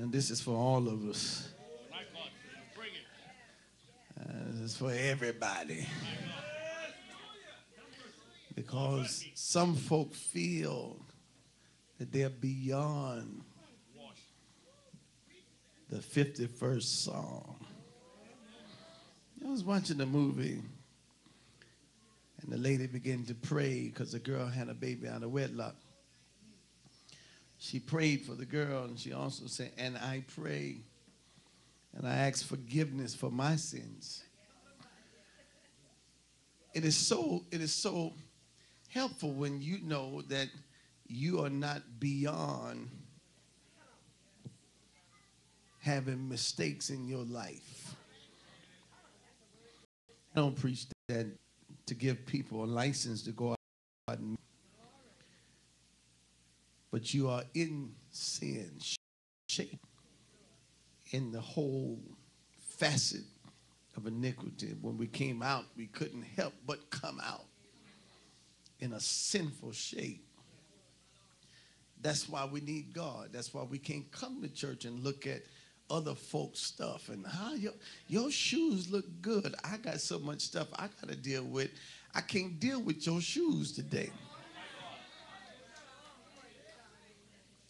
And this is for all of us. This is for everybody. Because some folk feel that they're beyond the 51st Psalm. I was watching the movie, and the lady began to pray because the girl had a baby out of wedlock. She prayed for the girl, and she also said, and I pray, and I ask forgiveness for my sins. It is so helpful when you know that you are not beyond having mistakes in your life. I don't preach that to give people a license to go out and, but you are in sin, shape in the whole facet of iniquity. When we came out, we couldn't help but come out in a sinful shape. That's why we need God. That's why we can't come to church and look at other folks' stuff and how your shoes look good. I got so much stuff I got to deal with. I can't deal with your shoes today.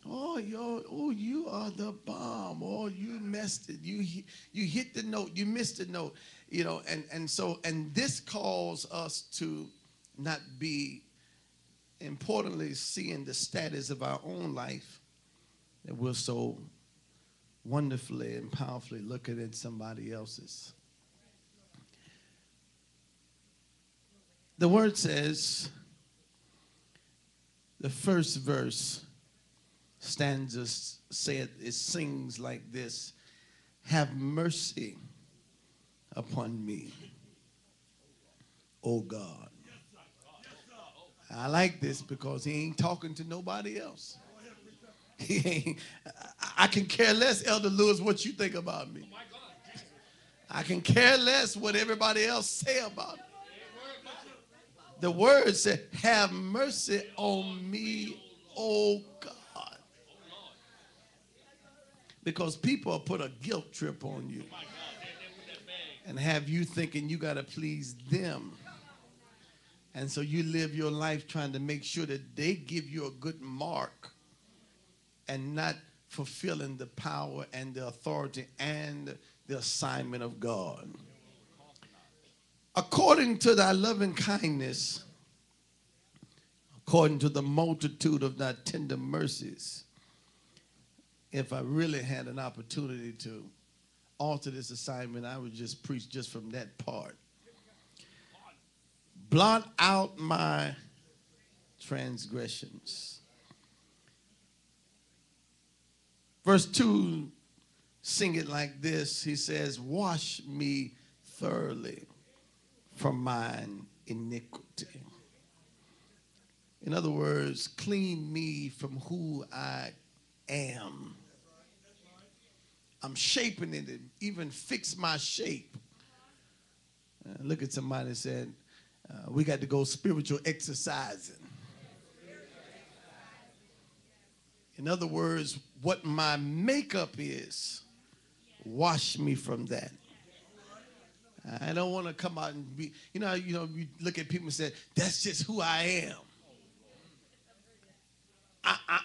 Oh, you are the bomb. Oh, you messed it. You hit the note. You missed the note. You know, and this calls us to not be, importantly, seeing the status of our own life that we're so wonderfully and powerfully looking at somebody else's. The word says, the first verse stanza said, it sings like this: have mercy upon me, O God. I like this because he ain't talking to nobody else. I can care less, Elder Lewis, what you think about me. I can care less what everybody else say about me. The word said, have mercy on me, O God. Because people put a guilt trip on you and have you thinking you got to please them. And so you live your life trying to make sure that they give you a good mark and not fulfilling the power and the authority and the assignment of God. According to thy loving kindness, according to the multitude of thy tender mercies, if I really had an opportunity to alter this assignment, I would just preach just from that part. Blot out my transgressions. Verse 2, sing it like this. He says, wash me thoroughly from mine iniquity. In other words, clean me from who I am. I'm shaping it, and even fix my shape. Look at somebody and said, we got to go spiritual exercising. In other words, what my makeup is, wash me from that. I don't want to come out and be, you you look at people and say, that's just who I am.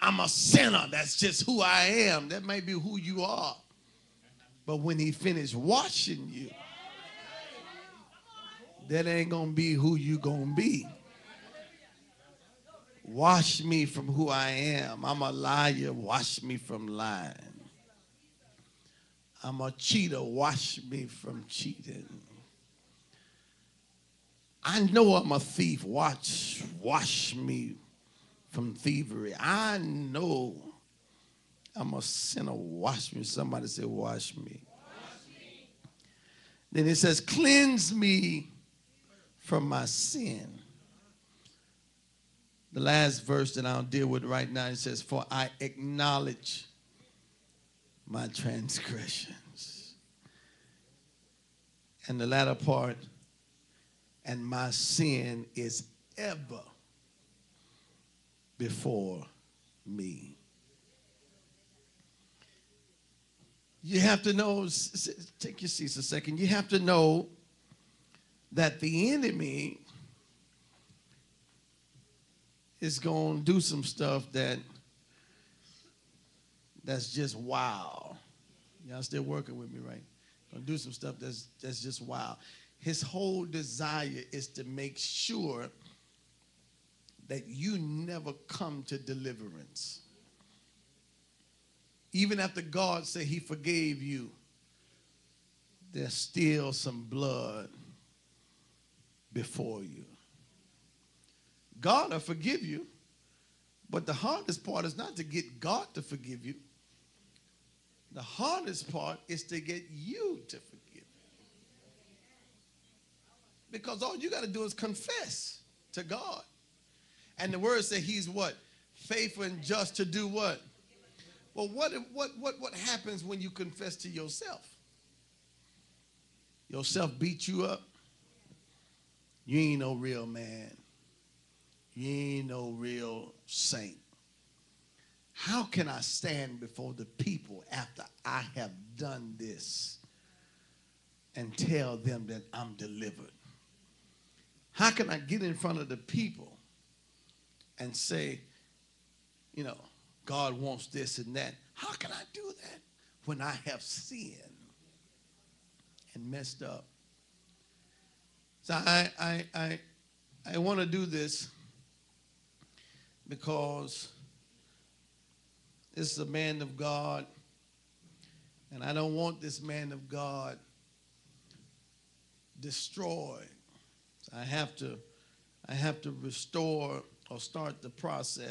I'm a sinner. That's just who I am. That may be who you are. But when he finished washing you, that ain't going to be who you going to be. Wash me from who I am. I'm a liar. Wash me from lying. I'm a cheater. Wash me from cheating. I know I'm a thief. Wash me from thievery. I know I'm a sinner. Wash me. Somebody say, wash me. Wash me. Then it says, cleanse me from my sin. The last verse that I'll deal with right now, it says, for I acknowledge my transgressions. And the latter part, and my sin is ever before me. You have to know, take your seats a second. You have to know that the enemy is going to do some stuff that's just wow. Y'all still working with me, right? Going to do some stuff that's just wow. His whole desire is to make sure that you never come to deliverance. Even after God said he forgave you, there's still some blood before you. God will forgive you, but the hardest part is not to get God to forgive you. The hardest part is to get you to forgive. Because all you got to do is confess to God. And the word says he's what? Faithful and just to do what? Well, what happens when you confess to yourself? Yourself beat you up. You ain't no real man. You ain't no real saint. How can I stand before the people after I have done this and tell them that I'm delivered? How can I get in front of the people and say, you know, God wants this and that? How can I do that when I have sinned and messed up? So I want to do this because this is a man of God, and I don't want this man of God destroyed. So I have to restore or start the process